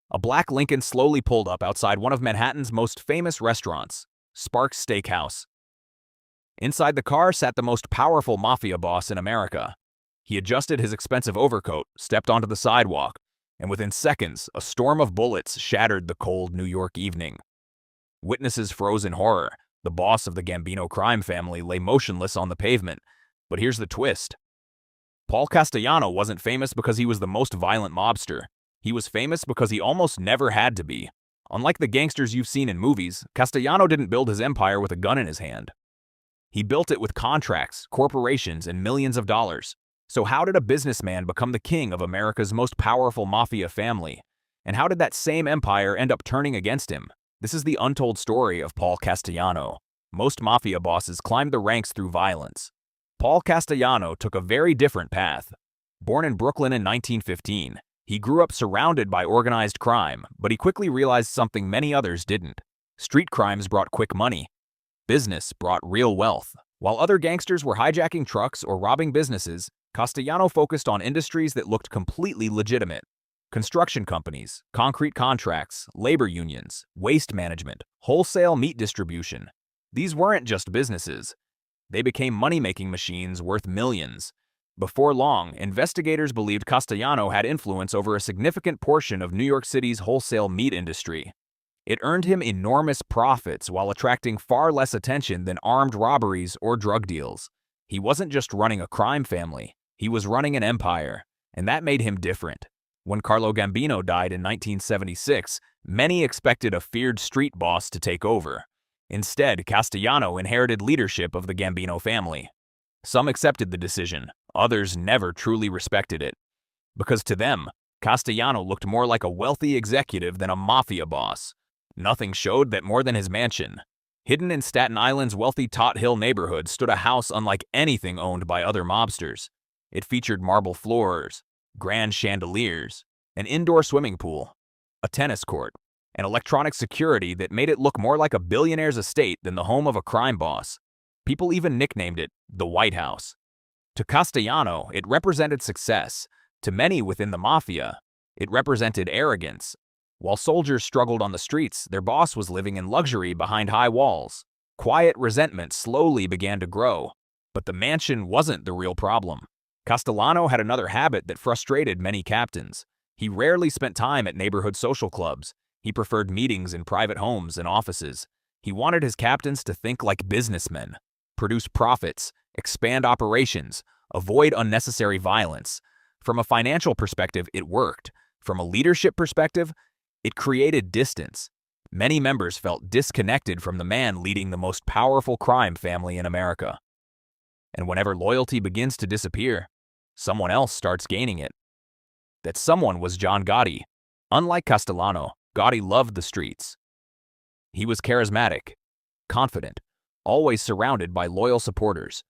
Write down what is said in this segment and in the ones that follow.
A black Lincoln slowly pulled up outside one of Manhattan's most famous restaurants, Sparks Steakhouse. Inside the car sat the most powerful mafia boss in America. He adjusted his expensive overcoat, stepped onto the sidewalk, and within seconds, a storm of bullets shattered the cold New York evening. Witnesses froze in horror. The boss of the Gambino crime family lay motionless on the pavement. But here's the twist. Paul Castellano wasn't famous because he was the most violent mobster. He was famous because he almost never had to be. Unlike the gangsters you've seen in movies, Castellano didn't build his empire with a gun in his hand. He built it with contracts, corporations, and millions of dollars. So how did a businessman become the king of America's most powerful mafia family? And how did that same empire end up turning against him? This is the untold story of Paul Castellano. Most mafia bosses climbed the ranks through violence. Paul Castellano took a very different path. Born in Brooklyn in 1915, he grew up surrounded by organized crime, but he quickly realized something many others didn't. Street crimes brought quick money. Business brought real wealth. While other gangsters were hijacking trucks or robbing businesses, Castellano focused on industries that looked completely legitimate. Construction companies, concrete contracts, labor unions, waste management, wholesale meat distribution. These weren't just businesses. They became money-making machines worth millions. Before long, investigators believed Castellano had influence over a significant portion of New York City's wholesale meat industry. It earned him enormous profits while attracting far less attention than armed robberies or drug deals. He wasn't just running a crime family, he was running an empire, and that made him different. When Carlo Gambino died in 1976, many expected a feared street boss to take over. Instead, Castellano inherited leadership of the Gambino family. Some accepted the decision, others never truly respected it. Because to them, Castellano looked more like a wealthy executive than a mafia boss. Nothing showed that more than his mansion. Hidden in Staten Island's wealthy Tot Hill neighborhood stood a house unlike anything owned by other mobsters. It featured marble floors, grand chandeliers, an indoor swimming pool, a tennis court, and electronic security that made it look more like a billionaire's estate than the home of a crime boss. People even nicknamed it the White House. To Castellano, it represented success. To many within the mafia, it represented arrogance. While soldiers struggled on the streets, their boss was living in luxury behind high walls. Quiet resentment slowly began to grow, but the mansion wasn't the real problem. Castellano had another habit that frustrated many captains. He rarely spent time at neighborhood social clubs. He preferred meetings in private homes and offices. He wanted his captains to think like businessmen, produce profits, expand operations, avoid unnecessary violence. From a financial perspective, it worked. From a leadership perspective, it created distance. Many members felt disconnected from the man leading the most powerful crime family in America. And whenever loyalty begins to disappear, someone else starts gaining it. That someone was John Gotti. Unlike Castellano, Gotti loved the streets. He was charismatic, confident, always surrounded by loyal supporters.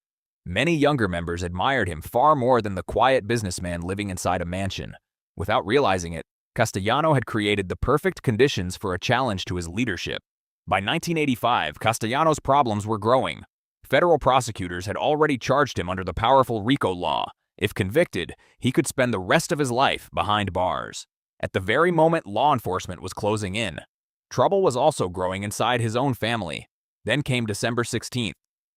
Many younger members admired him far more than the quiet businessman living inside a mansion. Without realizing it, Castellano had created the perfect conditions for a challenge to his leadership. By 1985, Castellano's problems were growing. Federal prosecutors had already charged him under the powerful RICO law. If convicted, he could spend the rest of his life behind bars. At the very moment law enforcement was closing in, trouble was also growing inside his own family. Then came December 16th.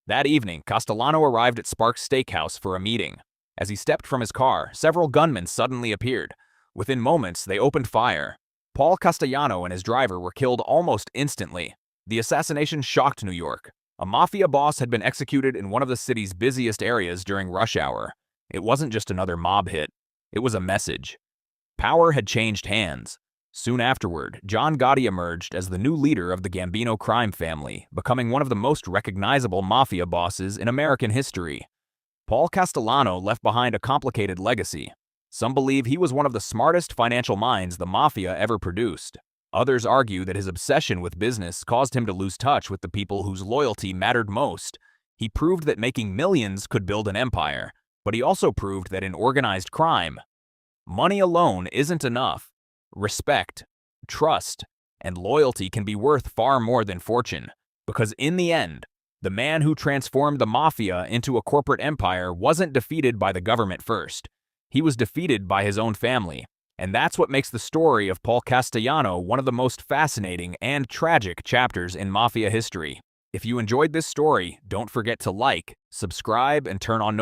That evening, Castellano arrived at Sparks Steakhouse for a meeting. As he stepped from his car, several gunmen suddenly appeared. Within moments, they opened fire. Paul Castellano and his driver were killed almost instantly. The assassination shocked New York. A mafia boss had been executed in one of the city's busiest areas during rush hour. It wasn't just another mob hit. It was a message. Power had changed hands. Soon afterward, John Gotti emerged as the new leader of the Gambino crime family, becoming one of the most recognizable mafia bosses in American history. Paul Castellano left behind a complicated legacy. Some believe he was one of the smartest financial minds the mafia ever produced. Others argue that his obsession with business caused him to lose touch with the people whose loyalty mattered most. He proved that making millions could build an empire, but he also proved that in organized crime, money alone isn't enough. Respect, trust, and loyalty can be worth far more than fortune, because in the end, the man who transformed the mafia into a corporate empire wasn't defeated by the government first. He was defeated by his own family, And that's what makes the story of Paul Castellano one of the most fascinating and tragic chapters in Mafia history. If you enjoyed this story, don't forget to like, subscribe, and turn on notifications.